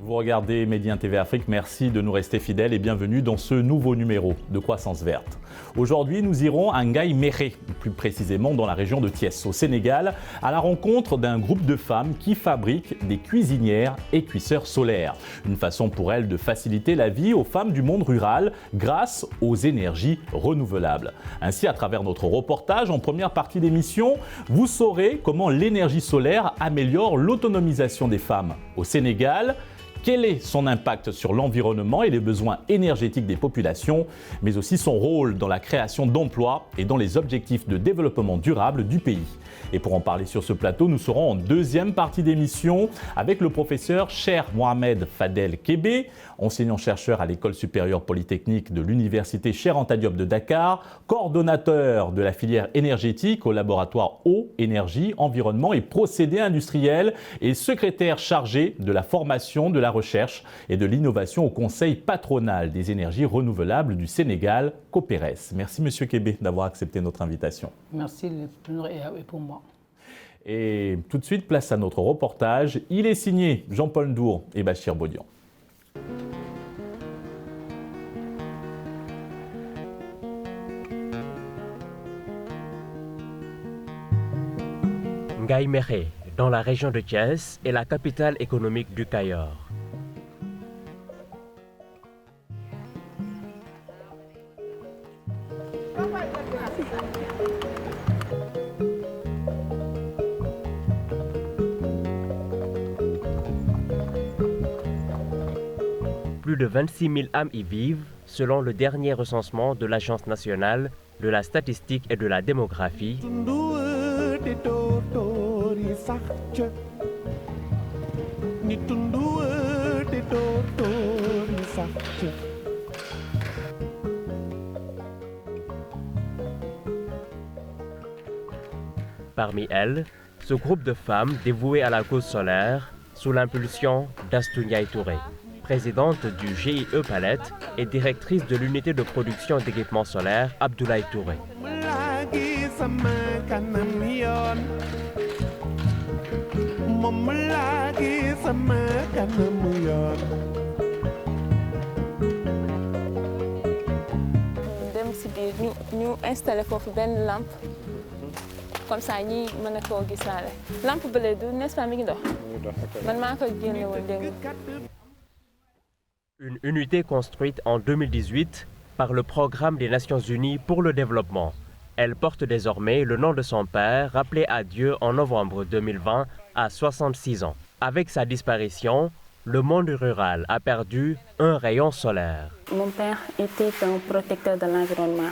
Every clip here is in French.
Vous regardez Média TV Afrique, merci de nous rester fidèles et bienvenue dans ce nouveau numéro de Croissance Verte. Aujourd'hui, nous irons à Ngaye Mékhé, plus précisément dans la région de Thiès, au Sénégal, à la rencontre d'un groupe de femmes qui fabriquent des cuisinières et cuisseurs solaires. Une façon pour elles de faciliter la vie aux femmes du monde rural grâce aux énergies renouvelables. Ainsi, à travers notre reportage en première partie d'émission, vous saurez comment l'énergie solaire améliore l'autonomisation des femmes au Sénégal. Quel est son impact sur l'environnement et les besoins énergétiques des populations, mais aussi son rôle dans la création d'emplois et dans les objectifs de développement durable du pays. Et pour en parler sur ce plateau, nous serons en deuxième partie d'émission avec le professeur Cheikh Mohamed Fadel Kébé, enseignant-chercheur à l'École supérieure polytechnique de l'Université Cheikh Anta Diop de Dakar, coordonnateur de la filière énergétique au laboratoire Eau, Énergie, Environnement et Procédés industriels et secrétaire chargé de la formation, de la recherche et de l'innovation au Conseil patronal des énergies renouvelables du Sénégal, COPERES. Merci Monsieur Kébé d'avoir accepté notre invitation. Merci, l'honneur est pour moi. Et tout de suite, place à notre reportage. Il est signé Jean-Paul Ndour et Bachir Bodian. Ngaye Mékhé, dans la région de Thiès, est la capitale économique du Cayor. Plus de 26 000 âmes y vivent, selon le dernier recensement de l'Agence nationale de la statistique et de la démographie. Parmi elles, ce groupe de femmes dévouées à la cause solaire, sous l'impulsion d'Astou Ndiaye Touré, présidente du GIE Palette et directrice de l'unité de production d'équipements solaires Abdoulaye Touré. Ñu installé foofu benn lampe comme ça ñi mën a koo gisaale lampe bële du n'est-ce pas mi ngi dox man maa ko génne woon démb. Une unité construite en 2018 par le Programme des Nations Unies pour le développement. Elle porte désormais le nom de son père, rappelé à Dieu en novembre 2020 à 66 ans. Avec sa disparition, le monde rural a perdu un rayon solaire. Mon père était un protecteur de l'environnement.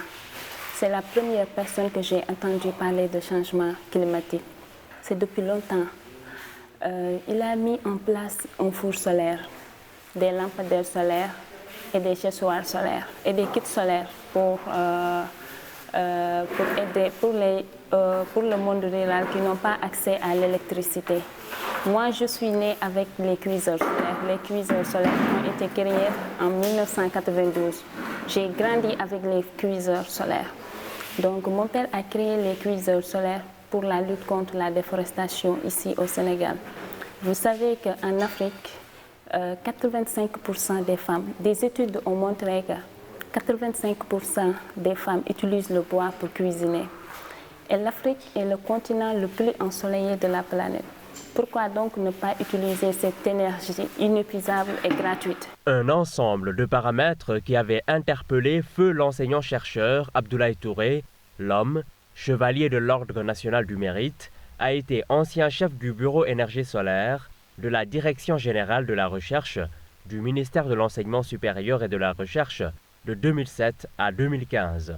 C'est la première personne que j'ai entendu parler de changement climatique. C'est depuis longtemps. Il a mis en place un four solaire, des lampadaires solaires et des gessoirs solaires et des kits solaires pour aider pour le monde rural qui n'ont pas accès à l'électricité. Moi, je suis née avec les cuiseurs solaires. Les cuiseurs solaires ont été créés en 1992. J'ai grandi avec les cuiseurs solaires. Donc, mon père a créé les cuiseurs solaires pour la lutte contre la déforestation ici au Sénégal. Vous savez qu'en Afrique, 85% des femmes, des études ont montré que 85% des femmes utilisent le bois pour cuisiner. Et l'Afrique est le continent le plus ensoleillé de la planète. Pourquoi donc ne pas utiliser cette énergie inépuisable et gratuite? Un ensemble de paramètres qui avait interpellé feu l'enseignant-chercheur Abdoulaye Touré, l'homme, chevalier de l'Ordre national du mérite, a été ancien chef du bureau énergie solaire, de la Direction générale de la recherche, du ministère de l'enseignement supérieur et de la recherche de 2007 à 2015.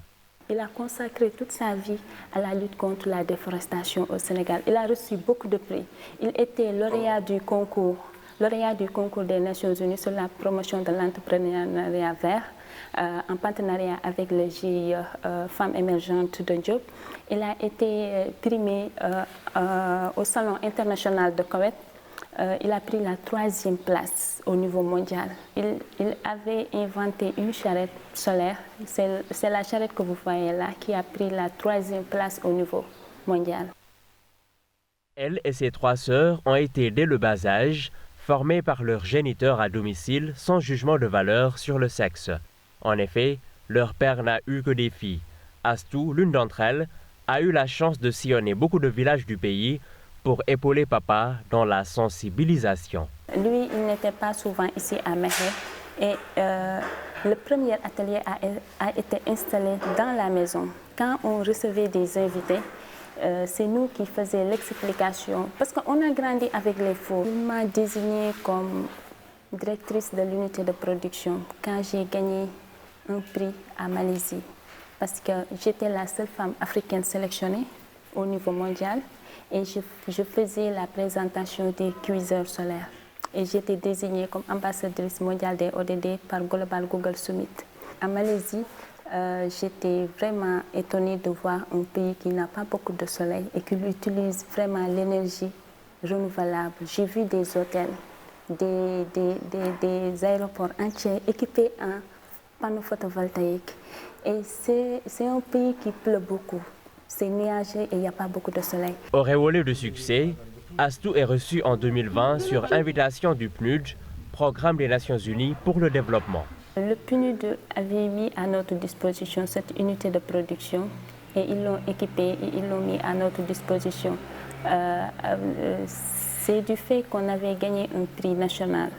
Il a consacré toute sa vie à la lutte contre la déforestation au Sénégal. Il a reçu beaucoup de prix. Il était lauréat du concours des Nations Unies sur la promotion de l'entrepreneuriat vert en partenariat avec le GIE Femmes émergentes de Diop. Il a été primé au Salon international de Koweït. Il a pris la 3e place au niveau mondial. Il avait inventé une charrette solaire. C'est la charrette que vous voyez là qui a pris la 3e place au niveau mondial. Elle et ses 3 sœurs ont été dès le bas âge formés par leur géniteur à domicile sans jugement de valeur sur le sexe. En effet, leur père n'a eu que des filles. Astou, l'une d'entre elles, a eu la chance de sillonner beaucoup de villages du pays pour épauler papa dans la sensibilisation. Lui, il n'était pas souvent ici à Mekhe et le premier atelier a été installé dans la maison. Quand on recevait des invités, c'est nous qui faisions l'explication parce qu'on a grandi avec les fours. Il m'a désignée comme directrice de l'unité de production quand j'ai gagné un prix à Malaisie parce que j'étais la seule femme africaine sélectionnée au niveau mondial et je faisais la présentation des cuiseurs solaires et j'étais désignée comme ambassadrice mondiale des ODD par Global Google Summit. À Malaisie, j'étais vraiment étonnée de voir un pays qui n'a pas beaucoup de soleil et qui utilise vraiment l'énergie renouvelable. J'ai vu des hôtels, des aéroports entiers équipés en panneaux photovoltaïques. Et c'est un pays qui pleut beaucoup. C'est nuageux et il n'y a pas beaucoup de soleil. Auréolé de succès, Astou est reçu en 2020 sur invitation du PNUD, Programme des Nations Unies pour le développement. Le PNUD avait mis à notre disposition cette unité de production et ils l'ont équipée et ils l'ont mis à notre disposition. C'est du fait qu'on avait gagné un prix national,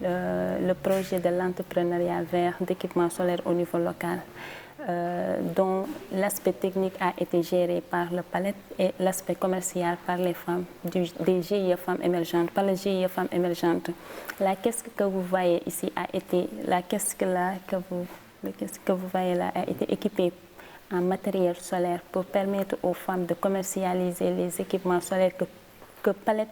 le projet de l'entrepreneuriat vert d'équipement solaire au niveau local, dont l'aspect technique a été géré par le Palette et l'aspect commercial par les femmes des GIE Femmes Émergentes, par le GIE Femmes Émergentes. La caisse que vous voyez ici a été, que vous voyez là a été équipée en matériel solaire pour permettre aux femmes de commercialiser les équipements solaires que Palette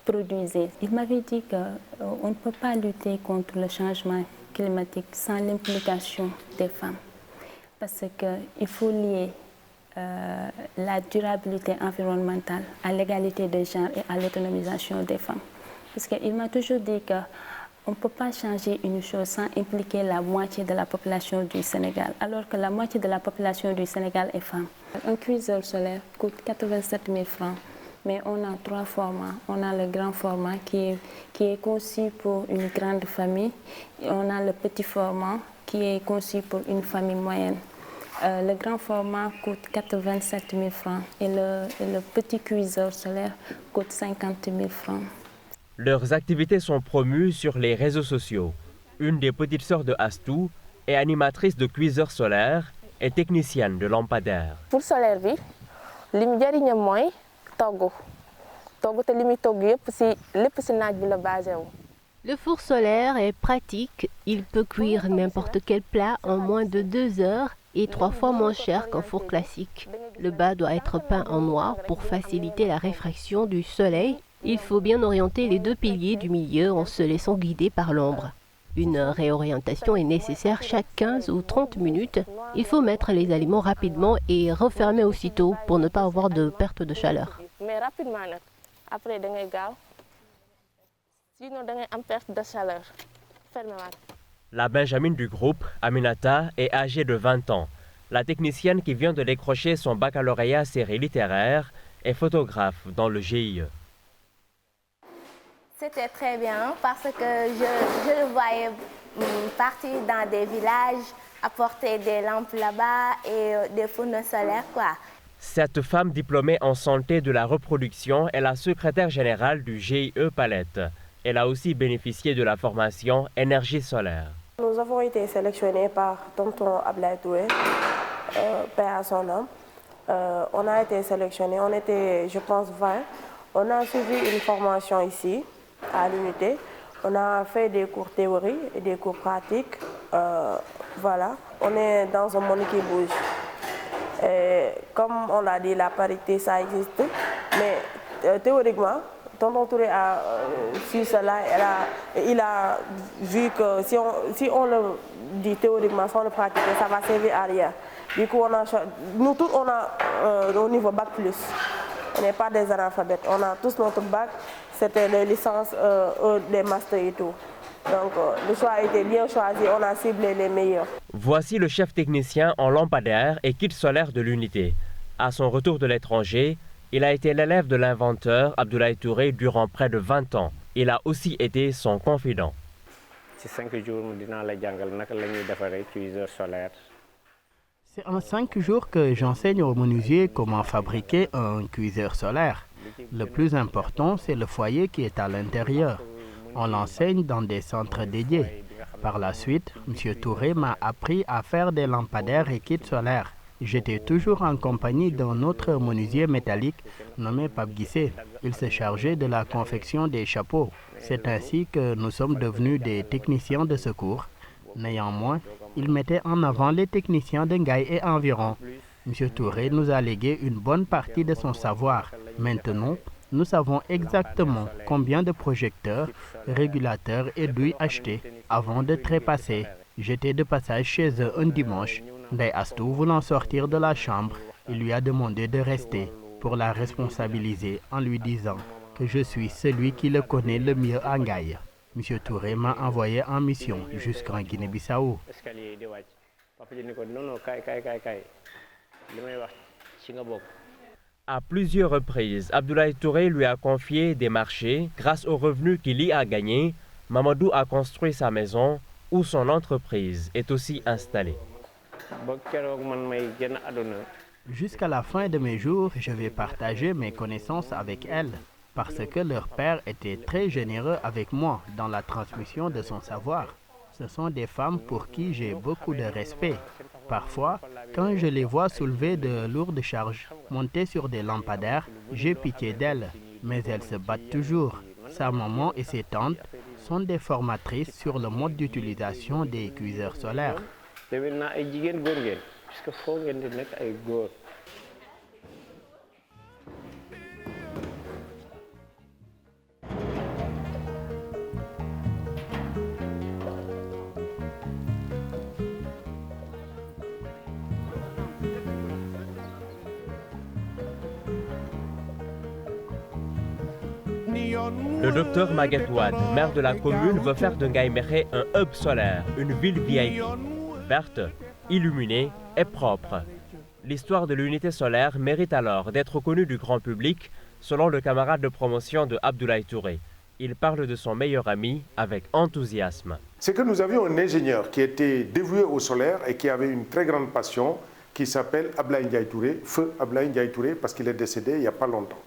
produisait. Il m'avait dit qu'on ne peut pas lutter contre le changement climatique sans l'implication des femmes. Parce qu'il faut lier la durabilité environnementale à l'égalité des genres et à l'autonomisation des femmes. Parce qu'il m'a toujours dit qu'on ne peut pas changer une chose sans impliquer la moitié de la population du Sénégal, alors que la moitié de la population du Sénégal est femme. Un cuiseur solaire coûte 87 000 francs, mais on a 3 formats. On a le grand format qui est conçu pour une grande famille, et on a le petit format qui est conçu pour une famille moyenne. Le grand format coûte 87 000 francs et le petit cuiseur solaire coûte 50 000 francs. Leurs activités sont promues sur les réseaux sociaux. Une des petites sœurs de Astou est animatrice de cuiseur solaire et technicienne de lampadaire. Pour solaire bi li mu jëriñam mooy togg te li muy togg lépp si naaj bi la basé wu. Le four solaire est pratique, il peut cuire n'importe quel plat en moins de 2 heures et 3 fois moins cher qu'un four classique. Le bas doit être peint en noir pour faciliter la réfraction du soleil. Il faut bien orienter les 2 piliers du milieu en se laissant guider par l'ombre. Une réorientation est nécessaire chaque 15 ou 30 minutes. Il faut mettre les aliments rapidement et refermer aussitôt pour ne pas avoir de perte de chaleur. Mais rapidement, après, sinon, vous avez une perte de chaleur. La Benjamine du groupe, Aminata, est âgée de 20 ans. La technicienne qui vient de décrocher son baccalauréat série littéraire est photographe dans le GIE. C'était très bien parce que je le voyais partir dans des villages, apporter des lampes là-bas et des fourneaux solaires, quoi. Cette femme diplômée en santé de la reproduction est la secrétaire générale du GIE Palette. Elle a aussi bénéficié de la formation énergie solaire. Nous avons été sélectionnés par tonton Abdoulaye Touré, paix à son âme. On a été sélectionnés, on était, je pense, 20. On a suivi une formation ici, à l'unité. On a fait des cours théorie et des cours pratiques. Voilà, on est dans un monde qui bouge. Et comme on l'a dit, la parité, ça existe. Mais théoriquement, tonton Touré a su cela, il a vu que si on le dit théoriquement, sans le pratiquer, ça va servir à rien. Du coup, nous tous, on a au niveau bac plus. On n'est pas des analphabètes, on a tous notre bac, c'était les licences, les masters et tout. Donc le choix a été bien choisi, on a ciblé les meilleurs. Voici le chef technicien en lampadaire et kit solaire de l'unité. À son retour de l'étranger, il a été l'élève de l'inventeur Abdoulaye Touré durant près de 20 ans. Il a aussi été son confident. C'est en 5 jours que j'enseigne aux menuisiers comment fabriquer un cuiseur solaire. Le plus important, c'est le foyer qui est à l'intérieur. On l'enseigne dans des centres dédiés. Par la suite, M. Touré m'a appris à faire des lampadaires et kits solaires. J'étais toujours en compagnie d'un autre menuisier métallique nommé Pape Guissé. Il se chargeait de la confection des chapeaux. C'est ainsi que nous sommes devenus des techniciens de secours. Néanmoins, il mettait en avant les techniciens de Ngaye et environ. M. Touré nous a légué une bonne partie de son savoir. Maintenant, nous savons exactement combien de projecteurs, régulateurs et douilles acheter avant de trépasser. J'étais de passage chez eux un dimanche. Ndeye Astou, voulant sortir de la chambre, il lui a demandé de rester pour la responsabiliser en lui disant que je suis celui qui le connaît le mieux à Ngaye. M. Touré m'a envoyé en mission jusqu'en Guinée-Bissau. À plusieurs reprises, Abdoulaye Touré lui a confié des marchés. Grâce aux revenus qu'il y a gagnés, Mamadou a construit sa maison où son entreprise est aussi installée. Jusqu'à la fin de mes jours, je vais partager mes connaissances avec elle, parce que leur père était très généreux avec moi dans la transmission de son savoir. Ce sont des femmes pour qui j'ai beaucoup de respect. Parfois, quand je les vois soulever de lourdes charges, monter sur des lampadaires, j'ai pitié d'elles, mais elles se battent toujours. Sa maman et ses tantes sont des formatrices sur le mode d'utilisation des cuiseurs solaires. Le docteur Maguette Wade, maire de la commune, veut faire de Ngaye Mékhé un hub solaire, une ville VIP, verte, illuminée et propre. L'histoire de l'unité solaire mérite alors d'être connue du grand public, selon le camarade de promotion de Abdoulaye Touré. Il parle de son meilleur ami avec enthousiasme. C'est que nous avions un ingénieur qui était dévoué au solaire et qui avait une très grande passion, qui s'appelle Abdoulaye Ndiaye Touré, feu Abdoulaye Ndiaye Touré, parce qu'il est décédé il n'y a pas longtemps.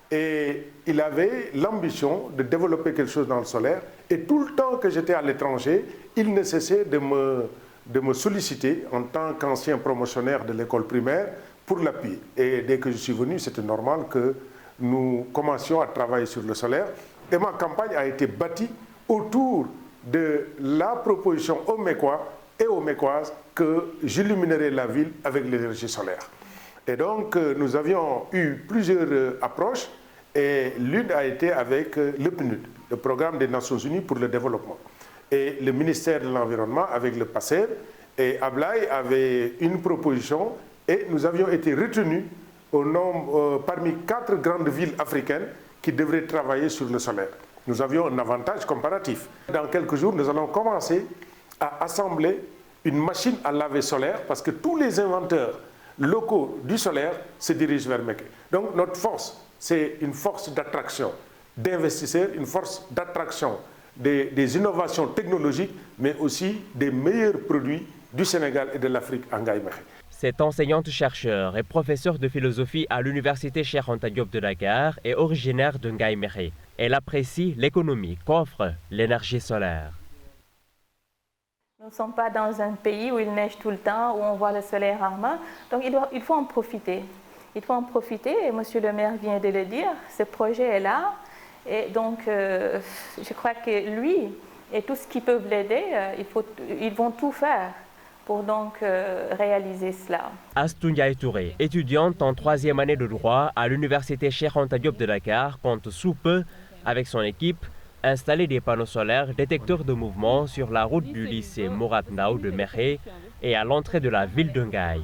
Et il avait l'ambition de développer quelque chose dans le solaire. Et tout le temps que j'étais à l'étranger, il ne cessait de me solliciter en tant qu'ancien promotionnaire de l'école primaire pour l'appui. Et dès que je suis venu, c'était normal que nous commencions à travailler sur le solaire. Et ma campagne a été bâtie autour de la proposition aux Mécois et aux Mécoises que j'illuminerais la ville avec l'énergie solaire. Et donc, nous avions eu plusieurs approches et l'une a été avec le PNUD, le Programme des Nations Unies pour le développement, et le ministère de l'Environnement avec le PACER. Et Ablaye avait une proposition et nous avions été retenus parmi 4 grandes villes africaines qui devraient travailler sur le solaire. Nous avions un avantage comparatif. Dans quelques jours, nous allons commencer à assembler une machine à laver solaire parce que tous les inventeurs locaux du solaire se dirigent vers Mékhé. Donc notre force, c'est une force d'attraction d'investisseurs, une force d'attraction des innovations technologiques, mais aussi des meilleurs produits du Sénégal et de l'Afrique en Ngaye Mékhé. Cette enseignante-chercheur et professeure de philosophie à l'université Cheikh Anta Diop de Dakar est originaire de Ngaye Mékhé. Elle apprécie l'économie qu'offre l'énergie solaire. Nous ne sommes pas dans un pays où il neige tout le temps, où on voit le soleil rarement. Donc il faut en profiter. Il faut en profiter, et monsieur le maire vient de le dire, ce projet est là. Et donc je crois que lui et tous ceux qui peuvent l'aider, ils vont tout faire pour donc réaliser cela. Astou Ndiaye Touré, étudiante en 3e année de droit à l'université Cheikh Anta Diop de Dakar, compte sous peu, avec son équipe, installer des panneaux solaires détecteurs de mouvement sur la route du lycée Mourad Ndao de Mékhé et à l'entrée de la ville de Ngaye.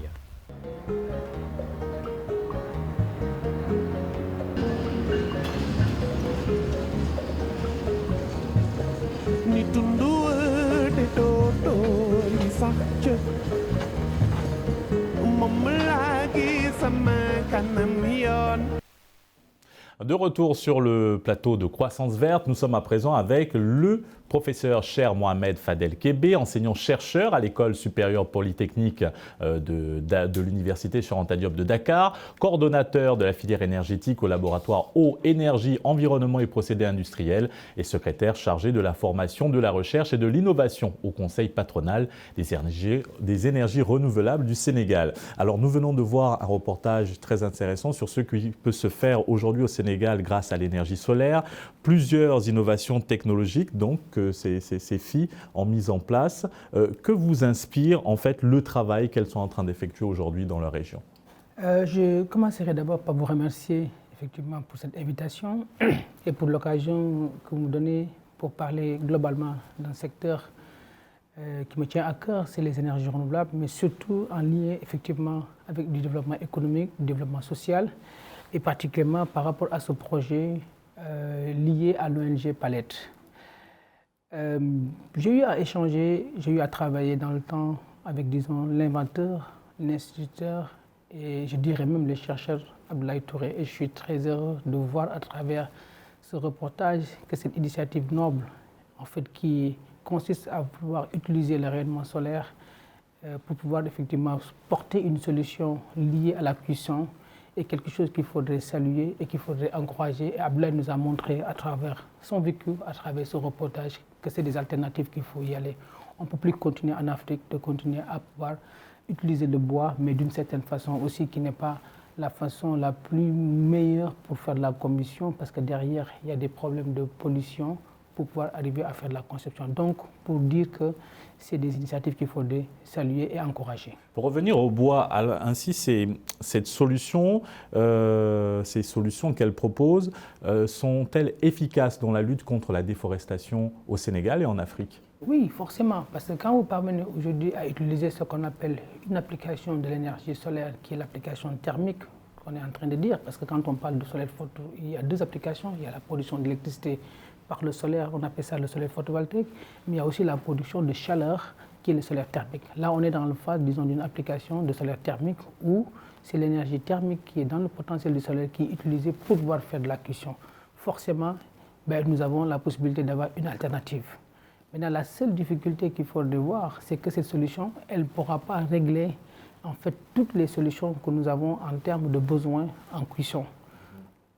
De retour sur le plateau de Croissance Verte, nous sommes à présent avec le professeur Cher Mohamed Fadel Kébé, enseignant-chercheur à l'École supérieure polytechnique de l'Université Cheikh Anta Diop de Dakar, coordonnateur de la filière énergétique au laboratoire Eau, Énergie, Environnement et Procédés Industriels et secrétaire chargé de la formation, de la recherche et de l'innovation au Conseil patronal des énergies renouvelables du Sénégal. Alors nous venons de voir un reportage très intéressant sur ce qui peut se faire aujourd'hui au Sénégal grâce à l'énergie solaire. Plusieurs innovations technologiques donc ces filles ont mises en place. Que vous inspire en fait le travail qu'elles sont en train d'effectuer aujourd'hui dans leur région? Je commencerai d'abord par vous remercier effectivement pour cette invitation et pour l'occasion que vous me donnez pour parler globalement d'un secteur qui me tient à cœur, c'est les énergies renouvelables, mais surtout en lien effectivement avec du développement économique, du développement social, et particulièrement par rapport à ce projet lié à l'ONG Palette. J'ai eu à échanger, j'ai eu à travailler dans le temps avec, disons, l'inventeur, l'instituteur et je dirais même le chercheur Abdoulaye Touré. Et je suis très heureux de voir à travers ce reportage que cette initiative noble, en fait, qui consiste à pouvoir utiliser le rayonnement solaire pour pouvoir effectivement porter une solution liée à la cuisson, est quelque chose qu'il faudrait saluer et qu'il faudrait encourager. Et Abdoulaye nous a montré à travers son vécu, à travers ce reportage, que c'est des alternatives qu'il faut y aller. On ne peut plus continuer en Afrique de continuer à pouvoir utiliser le bois, mais d'une certaine façon aussi qui n'est pas la façon la plus meilleure pour faire de la combustion, parce que derrière, il y a des problèmes de pollution pour pouvoir arriver à faire de la conception. Donc, pour dire que c'est des initiatives qu'il faudrait saluer et encourager. Pour revenir au bois, ainsi, ces solutions qu'elle propose, sont-elles efficaces dans la lutte contre la déforestation au Sénégal et en Afrique? Oui, forcément, parce que quand vous parvenez aujourd'hui à utiliser ce qu'on appelle une application de l'énergie solaire, qui est l'application thermique, qu'on est en train de dire, parce que quand on parle de solaire photo, il y a deux applications, il y a la production d'électricité par le solaire, on appelle ça le solaire photovoltaïque, mais il y a aussi la production de chaleur qui est le solaire thermique. Là, on est dans le phase, disons, d'une application de solaire thermique où c'est l'énergie thermique qui est dans le potentiel du solaire qui est utilisée pour pouvoir faire de la cuisson. Forcément, nous avons la possibilité d'avoir une alternative. Maintenant, la seule difficulté qu'il faut voir, c'est que cette solution, elle ne pourra pas régler en fait toutes les solutions que nous avons en termes de besoins en cuisson.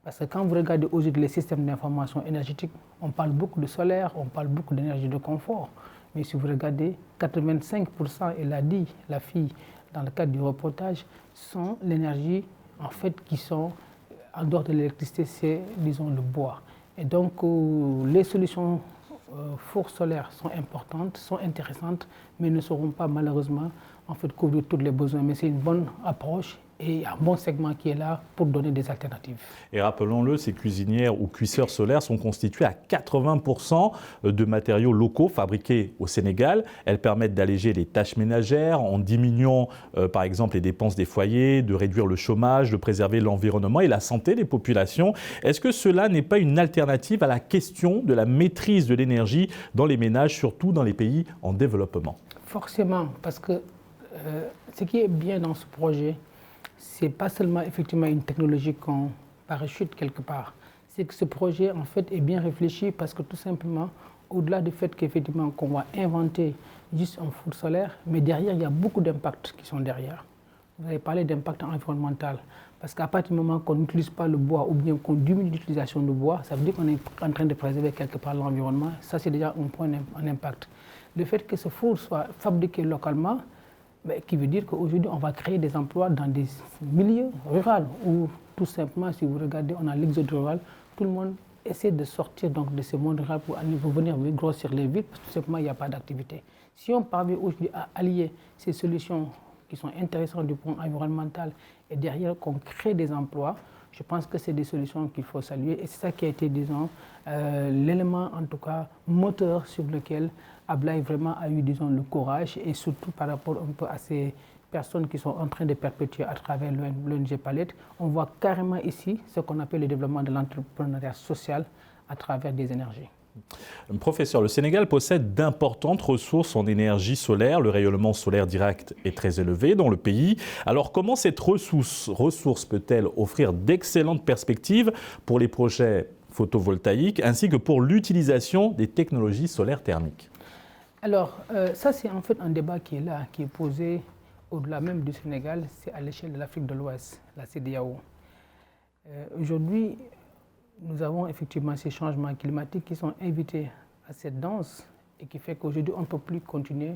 Parce que quand vous regardez aujourd'hui les systèmes d'information énergétique, on parle beaucoup de solaire, on parle beaucoup d'énergie de confort. Mais si vous regardez, 85%, elle a dit, la fille, dans le cadre du reportage, sont l'énergie en fait qui sont en dehors de l'électricité, c'est, disons, le bois. Et donc, les solutions fours solaires sont importantes, sont intéressantes, mais ne sauront pas malheureusement en fait couvrir tous les besoins. Mais c'est une bonne approche et un bon segment qui est là pour donner des alternatives. Et rappelons-le, ces cuisinières ou cuisseurs solaires sont constituées à 80% de matériaux locaux fabriqués au Sénégal. Elles permettent d'alléger les tâches ménagères en diminuant par exemple les dépenses des foyers, de réduire le chômage, de préserver l'environnement et la santé des populations. Est-ce que cela n'est pas une alternative à la question de la maîtrise de l'énergie dans les ménages, surtout dans les pays en développement? Forcément, parce que ce qui est bien dans ce projet, c'est pas seulement effectivement une technologie qu'on parachute quelque part. C'est que ce projet en fait est bien réfléchi parce que tout simplement, au-delà du fait qu'effectivement qu'on va inventer juste un four solaire, mais derrière il y a beaucoup d'impacts qui sont derrière. Vous avez parlé d'impact environnemental, parce qu'à partir du moment qu'on n'utilise pas le bois ou bien qu'on diminue l'utilisation du bois, ça veut dire qu'on est en train de préserver quelque part l'environnement. Ça c'est déjà un point en impact. Le fait que ce four soit fabriqué localement, qui veut dire qu'aujourd'hui, on va créer des emplois dans des milieux ruraux où, tout simplement, si vous regardez, on a l'exode rural, tout le monde essaie de sortir donc, de ce monde rural pour venir grossir les villes, parce que tout simplement, il n'y a pas d'activité. Si on parvient aujourd'hui à allier ces solutions qui sont intéressantes du point environnemental et derrière qu'on crée des emplois, je pense que c'est des solutions qu'il faut saluer et c'est ça qui a été, disons, l'élément en tout cas moteur sur lequel Abdoulaye vraiment a eu, disons, le courage et surtout par rapport un peu à ces personnes qui sont en train de perpétuer à travers l'ONG Palette. On voit carrément ici ce qu'on appelle le développement de l'entrepreneuriat social à travers des énergies. Professeur, le Sénégal possède d'importantes ressources en énergie solaire. Le rayonnement solaire direct est très élevé dans le pays. Alors comment cette ressource peut-elle offrir d'excellentes perspectives pour les projets photovoltaïques ainsi que pour l'utilisation des technologies solaires thermiques? Alors, ça c'est en fait un débat qui est là, qui est posé au-delà même du Sénégal, c'est à l'échelle de l'Afrique de l'Ouest, la CEDEAO. Aujourd'hui, nous avons effectivement ces changements climatiques qui sont invités à cette danse et qui fait qu'aujourd'hui, on ne peut plus continuer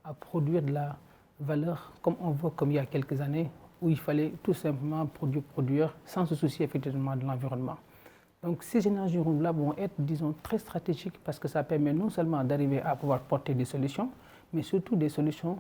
à produire de la valeur comme on voit comme il y a quelques années où il fallait tout simplement produire sans se soucier effectivement de l'environnement. Donc ces énergies renouvelables vont être, disons, très stratégiques parce que ça permet non seulement d'arriver à pouvoir porter des solutions, mais surtout des solutions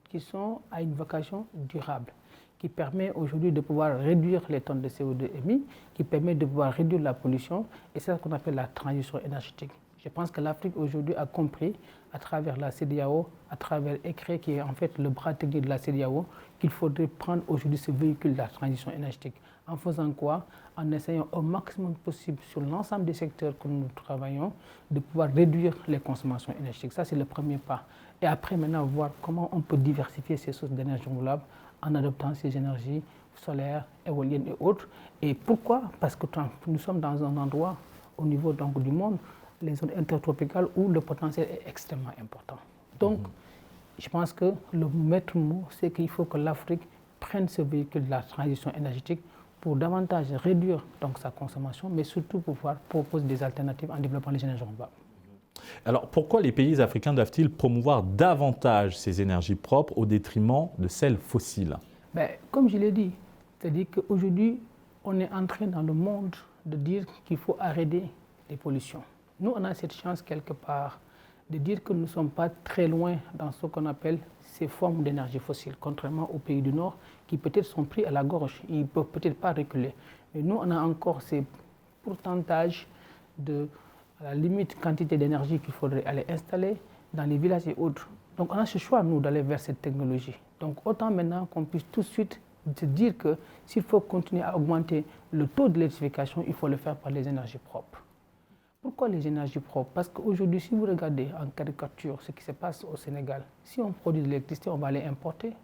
qui sont à une vocation durable, qui permet aujourd'hui de pouvoir réduire les tonnes de CO2 émis, qui permet de pouvoir réduire la pollution, et c'est ce qu'on appelle la transition énergétique. Je pense que l'Afrique aujourd'hui a compris, à travers la CEDEAO, à travers ECRE, qui est en fait le bras technique de la CEDEAO, qu'il faudrait prendre aujourd'hui ce véhicule de la transition énergétique. En faisant quoi? En essayant au maximum possible sur l'ensemble des secteurs que nous travaillons, de pouvoir réduire les consommations énergétiques. Ça, c'est le premier pas. Et après, maintenant, voir comment on peut diversifier ces sources d'énergie renouvelable en adoptant ces énergies solaires, éoliennes et autres. Et pourquoi? Parce que nous sommes dans un endroit au niveau donc, du monde, les zones intertropicales, où le potentiel est extrêmement important. Donc, je pense que le maître mot, c'est qu'il faut que l'Afrique prenne ce véhicule de la transition énergétique pour davantage réduire donc, sa consommation, mais surtout pour pouvoir proposer des alternatives en développant les énergies renouvelables. Alors pourquoi les pays africains doivent-ils promouvoir davantage ces énergies propres au détriment de celles fossiles? Comme je l'ai dit, c'est-à-dire qu'aujourd'hui, on est en train dans le monde de dire qu'il faut arrêter les pollutions. Nous, on a cette chance quelque part de dire que nous ne sommes pas très loin dans ce qu'on appelle ces formes d'énergie fossile, contrairement aux pays du Nord qui peut-être sont pris à la gorge, ils ne peuvent peut-être pas reculer. Mais nous, on a encore ces pourcentages de, à la limite, quantité d'énergie qu'il faudrait aller installer dans les villages et autres. Donc on a ce choix, nous, d'aller vers cette technologie. Donc autant maintenant qu'on puisse tout de suite se dire que s'il faut continuer à augmenter le taux de l'électrification, il faut le faire par les énergies propres. Pourquoi les énergies propres? Parce qu'aujourd'hui, si vous regardez en caricature ce qui se passe au Sénégal, si on produit de l'électricité, on va aller importer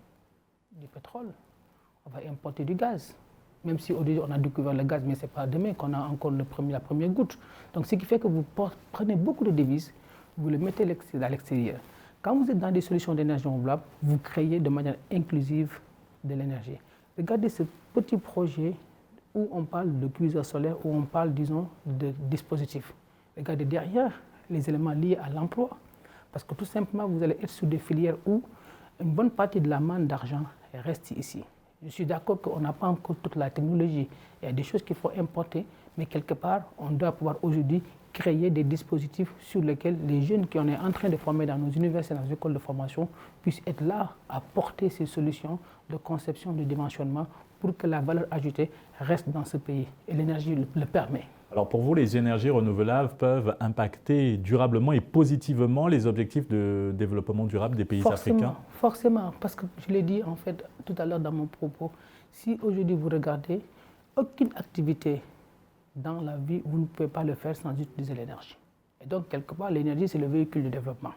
du pétrole, on va importer du gaz. Même si aujourd'hui on a découvert le gaz, mais ce n'est pas demain qu'on a encore la première goutte. Donc ce qui fait que vous prenez beaucoup de devises, vous les mettez à l'extérieur. Quand vous êtes dans des solutions d'énergie renouvelable, vous créez de manière inclusive de l'énergie. Regardez ce petit projet où on parle de cuiseur solaire, où on parle, disons, de dispositifs. Regardez derrière les éléments liés à l'emploi, parce que tout simplement, vous allez être sur des filières où une bonne partie de la manne d'argent reste ici. Je suis d'accord qu'on n'a pas encore toute la technologie. Il y a des choses qu'il faut importer, mais quelque part, on doit pouvoir aujourd'hui créer des dispositifs sur lesquels les jeunes qu'on est en train de former dans nos universités, dans nos écoles de formation, puissent être là à porter ces solutions de conception, de dimensionnement, pour que la valeur ajoutée reste dans ce pays. Et l'énergie le permet. Alors pour vous, les énergies renouvelables peuvent impacter durablement et positivement les objectifs de développement durable des pays africains? Forcément, parce que je l'ai dit en fait tout à l'heure dans mon propos, si aujourd'hui vous regardez, aucune activité dans la vie, vous ne pouvez pas le faire sans utiliser l'énergie. Et donc quelque part, l'énergie c'est le véhicule de développement.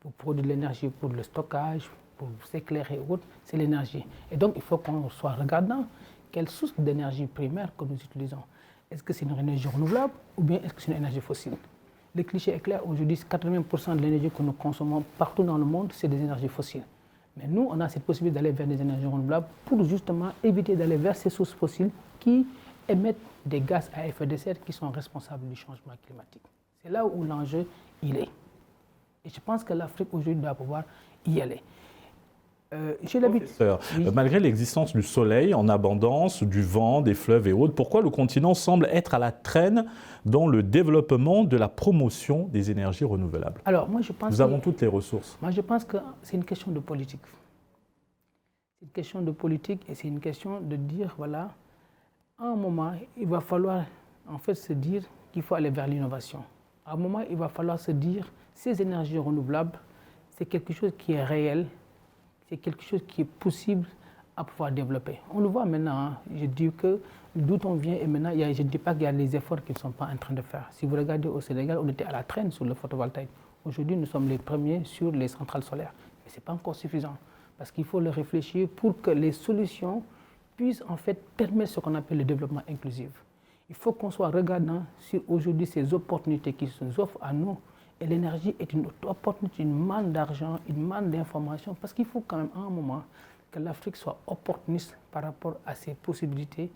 Pour produire de l'énergie pour le stockage, pour s'éclairer et autres, c'est l'énergie. Et donc il faut qu'on soit regardant quelle source d'énergie primaire que nous utilisons. Est-ce que c'est une énergie renouvelable ou bien est-ce que c'est une énergie fossile? Le cliché est clair, aujourd'hui, 80% de l'énergie que nous consommons partout dans le monde, c'est des énergies fossiles. Mais nous, on a cette possibilité d'aller vers des énergies renouvelables pour justement éviter d'aller vers ces sources fossiles qui émettent des gaz à effet de serre qui sont responsables du changement climatique. C'est là où l'enjeu, il est. Et je pense que l'Afrique aujourd'hui doit pouvoir y aller. Professeur, malgré l'existence du soleil en abondance, du vent, des fleuves et autres, pourquoi le continent semble être à la traîne dans le développement de la promotion des énergies renouvelables? Alors, moi, je pense Nous avons toutes les ressources. Moi, je pense que c'est une question de politique. C'est une question de politique et c'est une question de dire, voilà, à un moment, il va falloir en fait se dire qu'il faut aller vers l'innovation. À un moment, il va falloir se dire, ces énergies renouvelables, c'est quelque chose qui est réel, c'est quelque chose qui est possible à pouvoir développer. On le voit maintenant, hein. Je dis que d'où on vient et maintenant, je ne dis pas qu'il y a les efforts qu'ils ne sont pas en train de faire. Si vous regardez au Sénégal, on était à la traîne sur le photovoltaïque. Aujourd'hui, nous sommes les premiers sur les centrales solaires. Mais ce n'est pas encore suffisant parce qu'il faut le réfléchir pour que les solutions puissent en fait permettre ce qu'on appelle le développement inclusif. Il faut qu'on soit regardant sur aujourd'hui ces opportunités qui nous offrent à nous. Et l'énergie est une opportunité, une manne d'argent, une manne d'informations parce qu'il faut quand même à un moment que l'Afrique soit opportuniste par rapport à ces possibilités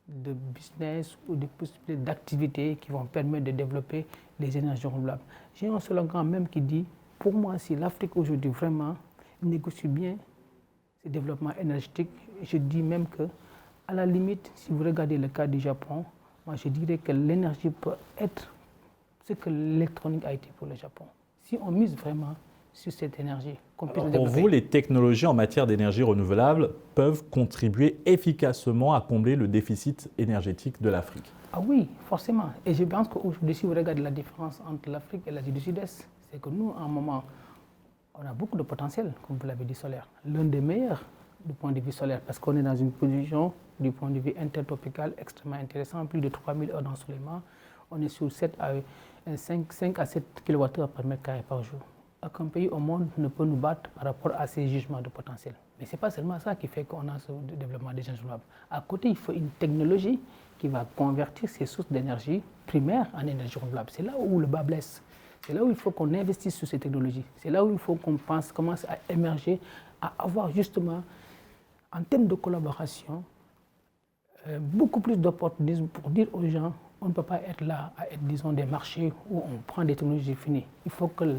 de business ou des possibilités d'activités qui vont permettre de développer les énergies renouvelables. J'ai un slogan même qui dit, pour moi, si l'Afrique aujourd'hui vraiment négocie bien ces développements énergétiques, je dis même que, à la limite, si vous regardez le cas du Japon, moi je dirais que l'énergie peut être ce que l'électronique a été pour le Japon. Si on mise vraiment sur cette énergie, qu'on puisse développer. Pour vous, les technologies en matière d'énergie renouvelable peuvent contribuer efficacement à combler le déficit énergétique de l'Afrique? Ah oui, forcément. Et je pense qu'aujourd'hui, si vous regardez la différence entre l'Afrique et l'Asie du Sud-Est, c'est que nous, à un moment, on a beaucoup de potentiel, comme vous l'avez dit, solaire. L'un des meilleurs du point de vue solaire, parce qu'on est dans une position, du point de vue intertropical, extrêmement intéressant, plus de 3000 heures d'ensoleillement. On est sur 5 à 7 kWh par mètre carré par jour. Aucun pays au monde ne peut nous battre par rapport à ces jugements de potentiel. Mais ce n'est pas seulement ça qui fait qu'on a ce développement des énergies renouvelables. À côté, il faut une technologie qui va convertir ces sources d'énergie primaires en énergie renouvelable. C'est là où le bas blesse. C'est là où il faut qu'on investisse sur ces technologies. C'est là où il faut qu'on commence à émerger, à avoir justement, en termes de collaboration, beaucoup plus d'opportunisme pour dire aux gens on ne peut pas être là à être, disons, des marchés où on prend des technologies finies. Il faut que le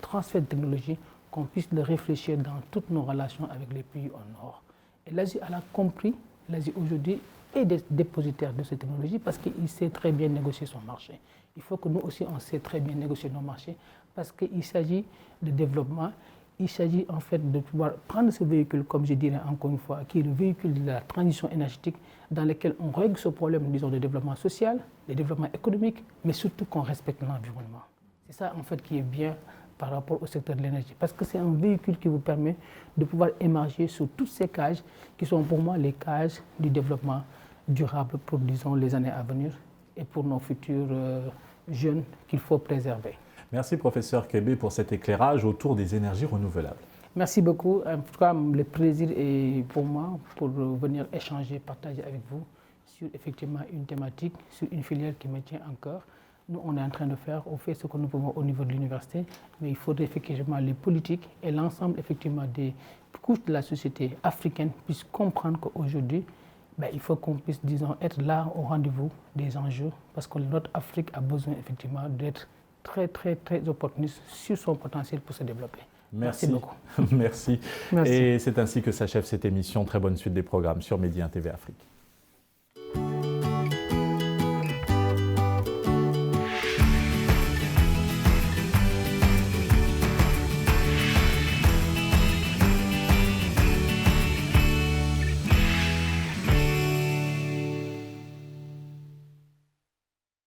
transfert de technologie, qu'on puisse le réfléchir dans toutes nos relations avec les pays au nord. Et l'Asie, elle a compris, l'Asie aujourd'hui est dépositaire de ces technologies parce qu'il sait très bien négocier son marché. Il faut que nous aussi, on sait très bien négocier nos marchés parce qu'il s'agit de développement. Il s'agit en fait de pouvoir prendre ce véhicule, comme je dirais encore une fois, qui est le véhicule de la transition énergétique dans lequel on règle ce problème, disons, de développement social, de développement économique, mais surtout qu'on respecte l'environnement. C'est ça en fait qui est bien par rapport au secteur de l'énergie, parce que c'est un véhicule qui vous permet de pouvoir émerger sur toutes ces cages qui sont pour moi les cages du développement durable pour, disons, les années à venir et pour nos futurs jeunes qu'il faut préserver. Merci professeur Kébé pour cet éclairage autour des énergies renouvelables. Merci beaucoup. En tout cas, le plaisir est pour moi pour venir échanger, partager avec vous sur effectivement une thématique, sur une filière qui me tient en cœur. Nous, on est en train de faire, on fait ce que nous pouvons au niveau de l'université, mais il faudrait effectivement les politiques et l'ensemble effectivement des couches de la société africaine puissent comprendre qu'aujourd'hui, il faut qu'on puisse, disons, être là au rendez-vous des enjeux, parce que notre Afrique a besoin effectivement d'être très, très, très opportuniste sur son potentiel pour se développer. Merci beaucoup. Merci. Et c'est ainsi que s'achève cette émission. Très bonne suite des programmes sur Média TV Afrique.